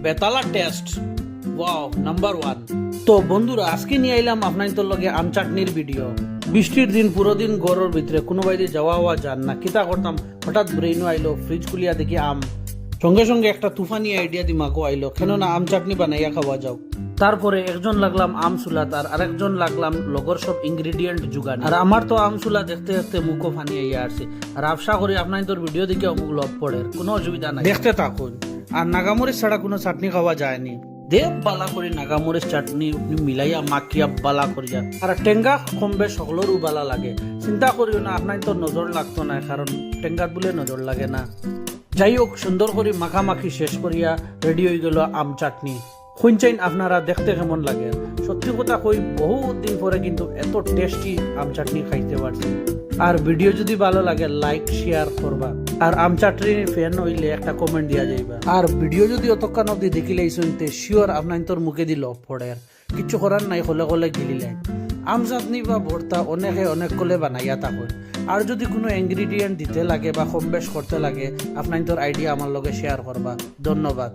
বেতালা test wow number 1। তো বন্ধুরা আজকে নিয়ে আইলাম আপনাদের লগে আম চাটনির ভিডিও। বৃষ্টির দিন পুরো দিন ঘরের ভিতরে কোনো বাইরে যাওয়া হওয়া যান না, কিতা করতাম হঠাৎ ব্রেইনও আইলো, ফ্রিজ খুলিয়া দেখি আম, সঙ্গে সঙ্গে একটা তুফানি আইডিয়া দিমাগও আইলো, কেন না আম চাটনি বানাইয়া খাওয়া যাও। তারপরে একজন লাগলাম আম সুলাত আর আরেকজন লাগলাম লগর সব ইনগ্রেডিয়েন্ট জুগান। আর আমার তো আম সুলা দেখতে দেখতে মুখও ফানি আইয়া আসছে। আর আশা করি আপনাদের ভিডিও দেখে অমুক লভ পড়ে, কোনো অসুবিধা নাই, দেখতে থাকুন। আর নাগামরিচ ছাড়া কোনো চাটনি খাওয়া যায়নি। দেব বালা করে নাগামরিচ চাটনি মিলাইয়া মাখিয়া বালা করিয়া। আর টেঙ্গা কম বেশ সকলেরও বালা লাগে, চিন্তা করিও না আপনার তো নজর লাগতো না, কারণ টেঙ্গাত বলে নজর লাগে না। যাই হোক, সুন্দর করে মাখামাখি শেষ করিয়া রেডি হয়ে গেল আম চাটনি। শুনছেন আপনারা দেখতে কেমন লাগে? সত্যি কথা কই, বহুত দিন পরে কিন্তু এত টেস্টি আম চাটনি খাইতে পারছি। আর ভিডিও যদি ভালো লাগে লাইক শেয়ার করবা, আর আম চাটনির ফ্যান হইলে একটা কমেন্ট দিয়া যাইবা। আর ভিডিও যদি অতক্ষণ অব্দি দেখিলেই শুনতে শিওর আপনার তোর মুখে দিল পড়ে, কিচ্ছু করার নাই, হলে হলে গিলিলেন। আম চাটনি বা ভর্তা অনেকে অনেক কলে বানাইয়া থাকুন। আর যদি কোনো ইনগ্রিডিয়েন্ট দিতে লাগে বা কম বেশ করতে লাগে, আপনার তোর আইডিয়া আমার লগে শেয়ার করবা। ধন্যবাদ।